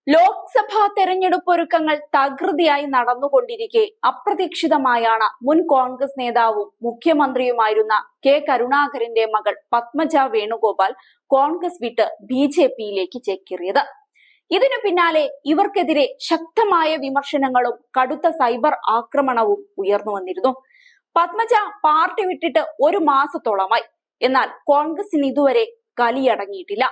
ലോക്സഭാ തെരഞ്ഞെടുപ്പ് ഒരുക്കങ്ങൾ തകൃതിയായി നടന്നുകൊണ്ടിരിക്കെ അപ്രതീക്ഷിതമായാണ് മുൻ കോൺഗ്രസ് നേതാവും മുഖ്യമന്ത്രിയുമായിരുന്ന കെ കരുണാകരന്റെ മകൾ പത്മജ വേണുഗോപാൽ കോൺഗ്രസ് വിട്ട് ബിജെപിയിലേക്ക് ചേക്കേറിയത്. ഇതിനു പിന്നാലെ ഇവർക്കെതിരെ ശക്തമായ വിമർശനങ്ങളും കടുത്ത സൈബർ ആക്രമണവും ഉയർന്നു വന്നിരുന്നു. പത്മജ പാർട്ടി വിട്ടിട്ട് ഒരു മാസത്തോളമായി. എന്നാൽ കോൺഗ്രസിന് ഇതുവരെ കലിയടങ്ങിയിട്ടില്ല.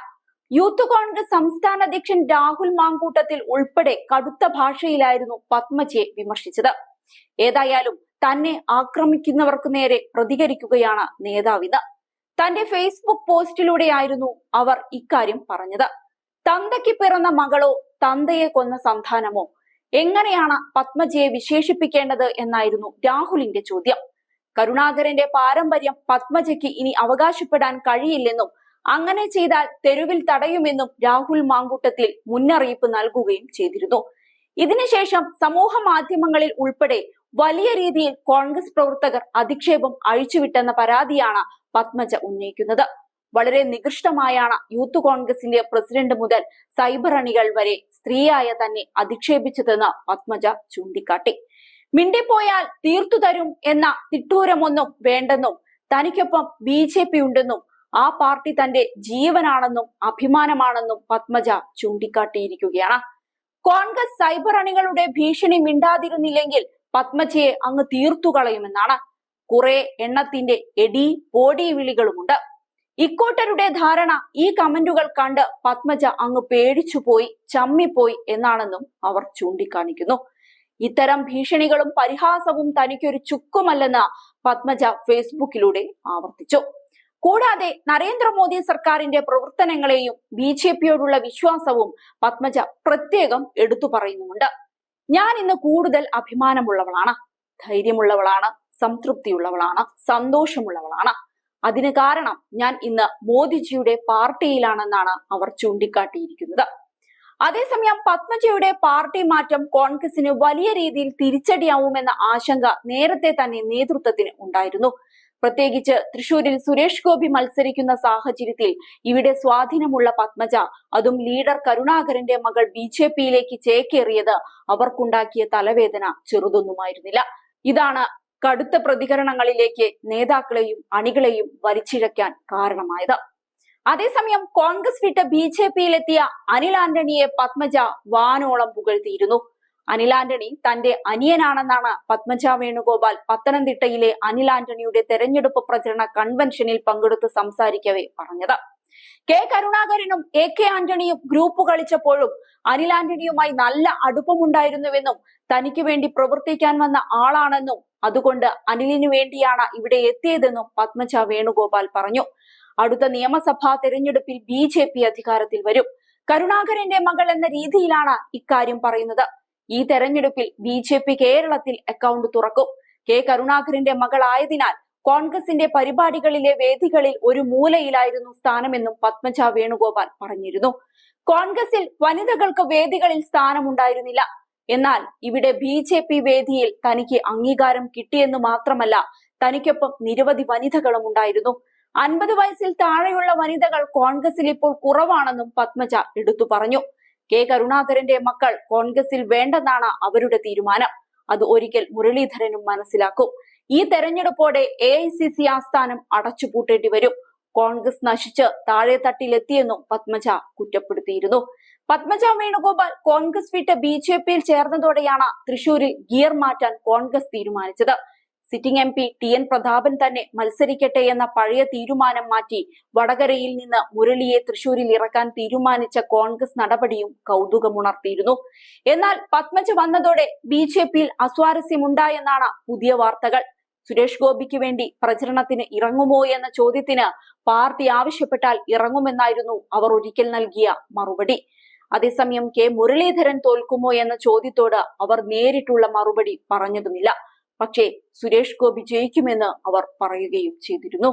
യൂത്ത് കോൺഗ്രസ് സംസ്ഥാന അധ്യക്ഷൻ രാഹുൽ മാങ്കൂട്ടത്തിൽ ഉൾപ്പെടെ കടുത്ത ഭാഷയിലായിരുന്നു പത്മജയെ വിമർശിച്ചത്. ഏതായാലും തന്നെ ആക്രമിക്കുന്നവർക്ക് നേരെ പ്രതികരിക്കുകയാണ് നേതാവിത്. തന്റെ ഫേസ്ബുക്ക് പോസ്റ്റിലൂടെയായിരുന്നു അവർ ഇക്കാര്യം പറഞ്ഞത്. തന്തയ്ക്ക് പിറന്ന മകളോ തന്തയെ കൊന്ന സന്താനമോ, എങ്ങനെയാണ് പത്മജയെ വിശേഷിപ്പിക്കേണ്ടത് എന്നായിരുന്നു രാഹുലിന്റെ ചോദ്യം. കരുണാകരന്റെ പാരമ്പര്യം പത്മജയ്ക്ക് ഇനി അവകാശപ്പെടാൻ കഴിയില്ലെന്നും അങ്ങനെ ചെയ്താൽ തെരുവിൽ തടയുമെന്നും രാഹുൽ മാങ്കൂട്ടത്തിൽ മുന്നറിയിപ്പ് നൽകുകയും ചെയ്തിരുന്നു. ഇതിനുശേഷം സമൂഹ മാധ്യമങ്ങളിൽ ഉൾപ്പെടെ വലിയ രീതിയിൽ കോൺഗ്രസ് പ്രവർത്തകർ അധിക്ഷേപം അഴിച്ചുവിട്ടെന്ന പരാതിയാണ് പത്മജ ഉന്നയിക്കുന്നത്. വളരെ നികൃഷ്ടമായാണ് യൂത്ത് കോൺഗ്രസിന്റെ പ്രസിഡന്റ് മുതൽ സൈബർ അണികൾ വരെ സ്ത്രീയായ തന്നെ അധിക്ഷേപിച്ചതെന്ന് പത്മജ ചൂണ്ടിക്കാട്ടി. മിണ്ടിപ്പോയാൽ തീർത്തു തരും എന്ന തിട്ടൂരമൊന്നും വേണ്ടെന്നും തനിക്കൊപ്പം ബിജെപി ഉണ്ടെന്നും ആ പാർട്ടി തന്റെ ജീവനാണെന്നും അഭിമാനമാണെന്നും പത്മജ ചൂണ്ടിക്കാട്ടിയിരിക്കുകയാണ്. കോൺഗ്രസ് സൈബർ അണികളുടെ ഭീഷണി മിണ്ടാതിരുന്നില്ലെങ്കിൽ പത്മജയെ അങ്ങ് തീർത്തു കളയുമെന്നാണ്. കുറെ എണ്ണത്തിന്റെ എടി പോടി വിളികളുമുണ്ട്. ഇക്കോട്ടരുടെ ധാരണ ഈ കമന്റുകൾ കണ്ട് പത്മജ അങ്ങ് പേടിച്ചുപോയി, ചമ്മിപ്പോയി എന്നാണെന്നും അവർ ചൂണ്ടിക്കാണിക്കുന്നു. ഇത്തരം ഭീഷണികളും പരിഹാസവും തനിക്കൊരു ചുക്കുമല്ലെന്ന് പത്മജ ഫേസ്ബുക്കിലൂടെ ആവർത്തിച്ചു. കൂടാതെ നരേന്ദ്രമോദി സർക്കാരിന്റെ പ്രവർത്തനങ്ങളെയും ബിജെപിയോടുള്ള വിശ്വാസവും പത്മജ പ്രത്യേകം എടുത്തു പറയുന്നുമുണ്ട്. ഞാൻ ഇന്ന് കൂടുതൽ അഭിമാനമുള്ളവളാണ്, ധൈര്യമുള്ളവളാണ്, സംതൃപ്തിയുള്ളവളാണ്, സന്തോഷമുള്ളവളാണ്. അതിന് കാരണം ഞാൻ ഇന്ന് മോദിജിയുടെ പാർട്ടിയിലാണെന്നാണ് അവർ ചൂണ്ടിക്കാട്ടിയിരിക്കുന്നത്. അതേസമയം പത്മജയുടെ പാർട്ടി മാറ്റം കോൺഗ്രസിന് വലിയ രീതിയിൽ തിരിച്ചടിയാവുമെന്ന ആശങ്ക നേരത്തെ തന്നെ നേതൃത്വത്തിന് ഉണ്ടായിരുന്നു. പ്രത്യേകിച്ച് തൃശൂരിൽ സുരേഷ് ഗോപി മത്സരിക്കുന്ന സാഹചര്യത്തിൽ ഇവിടെ സ്വാധീനമുള്ള പത്മജ, അതും ലീഡർ കരുണാകരന്റെ മകൾ ബിജെപിയിലേക്ക് ചേക്കേറിയത് അവർക്കുണ്ടാക്കിയ തലവേദന ചെറുതൊന്നുമായിരുന്നില്ല. ഇതാണ് കടുത്ത പ്രതികരണങ്ങളിലേക്ക് നേതാക്കളെയും അണികളെയും വലിച്ചിഴക്കാൻ കാരണമായത്. അതേസമയം കോൺഗ്രസ് വിട്ട് ബിജെപിയിലെത്തിയ അനിൽ ആന്റണിയെ പത്മജ വാനോളം പുകഴ്ത്തിയിരുന്നു. അനിൽ ആന്റണി തന്റെ അനിയനാണെന്നാണ് പത്മജ വേണുഗോപാൽ പത്തനംതിട്ടയിലെ അനിൽ ആന്റണിയുടെ തെരഞ്ഞെടുപ്പ് പ്രചരണ കൺവെൻഷനിൽ പങ്കെടുത്ത് സംസാരിക്കവേ പറഞ്ഞത്. കെ കരുണാകരനും എ കെ ആന്റണിയും ഗ്രൂപ്പ് കളിച്ചപ്പോഴും അനിൽ ആന്റണിയുമായി നല്ല അടുപ്പമുണ്ടായിരുന്നുവെന്നും തനിക്ക് വേണ്ടി പ്രവർത്തിക്കാൻ വന്ന ആളാണെന്നും അതുകൊണ്ട് അനിലിനു വേണ്ടിയാണ് ഇവിടെ എത്തിയതെന്നും പത്മജ വേണുഗോപാൽ പറഞ്ഞു. അടുത്ത നിയമസഭാ തെരഞ്ഞെടുപ്പിൽ ബിജെപി അധികാരത്തിൽ വരും. കരുണാകരന്റെ മകൾ എന്ന രീതിയിലാണ് ഇക്കാര്യം പറയുന്നത്. ഈ തെരഞ്ഞെടുപ്പിൽ ബിജെപി കേരളത്തിൽ അക്കൗണ്ട് തുറക്കും. കെ കരുണാകരന്റെ മകളായതിനാൽ കോൺഗ്രസിന്റെ പരിപാടികളിലെ വേദികളിൽ ഒരു മൂലയിലായിരുന്നു സ്ഥാനമെന്നും പത്മജ വേണുഗോപാൽ പറഞ്ഞിരുന്നു. കോൺഗ്രസിൽ വനിതകൾക്ക് വേദികളിൽ സ്ഥാനമുണ്ടായിരുന്നില്ല. എന്നാൽ ഇവിടെ ബിജെപി വേദിയിൽ തനിക്ക് അംഗീകാരം കിട്ടിയെന്ന് മാത്രമല്ല, തനിക്കൊപ്പം നിരവധി വനിതകളും ഉണ്ടായിരുന്നു. 50 വയസ്സിൽ താഴെയുള്ള വനിതകൾ കോൺഗ്രസിൽ ഇപ്പോൾ കുറവാണെന്നും പത്മജ എടുത്തു പറഞ്ഞു. കെ കരുണാകരന്റെ മക്കൾ കോൺഗ്രസിൽ വേണ്ടെന്നാണ് അവരുടെ തീരുമാനം. അത് ഒരിക്കൽ മുരളീധരനും മനസ്സിലാക്കും. ഈ തെരഞ്ഞെടുപ്പോടെ AICC ആസ്ഥാനം അടച്ചുപൂട്ടേണ്ടി വരും. കോൺഗ്രസ് നശിച്ച് താഴെത്തട്ടിലെത്തിയെന്നും പത്മജ കുറ്റപ്പെടുത്തിയിരുന്നു. പത്മജ വേണുഗോപാൽ കോൺഗ്രസ് വിട്ട് ബിജെപിയിൽ ചേർന്നതോടെയാണ് തൃശൂരിൽ ഗിയർ മാറ്റാൻ കോൺഗ്രസ് തീരുമാനിച്ചത്. സിറ്റിംഗ് MP TN പ്രതാപൻ തന്നെ മത്സരിക്കട്ടെ എന്ന പഴയ തീരുമാനം മാറ്റി വടകരയിൽ നിന്ന് മുരളിയെ തൃശൂരിൽ ഇറക്കാൻ തീരുമാനിച്ച കോൺഗ്രസ് നടപടിയും കൗതുകമുണർത്തിയിരുന്നു. എന്നാൽ പത്മജ വന്നതോടെ ബിജെപിയിൽ അസ്വാരസ്യമുണ്ടായെന്നാണ് പുതിയ വാർത്തകൾ. സുരേഷ് ഗോപിക്ക് വേണ്ടി പ്രചരണത്തിന് ഇറങ്ങുമോ എന്ന ചോദ്യത്തിന് പാർട്ടി ആവശ്യപ്പെട്ടാൽ ഇറങ്ങുമെന്നായിരുന്നു അവർ ഒരിക്കൽ നൽകിയ മറുപടി. അതേസമയം കെ മുരളീധരൻ തോൽക്കുമോ എന്ന ചോദ്യത്തോട് അവർ നേരിട്ടുള്ള മറുപടി പറഞ്ഞതുമില്ല. പക്ഷേ സുരേഷ് ഗോപി ജയിക്കുമെന്ന് അവർ പറയുകയും ചെയ്തിരുന്നു.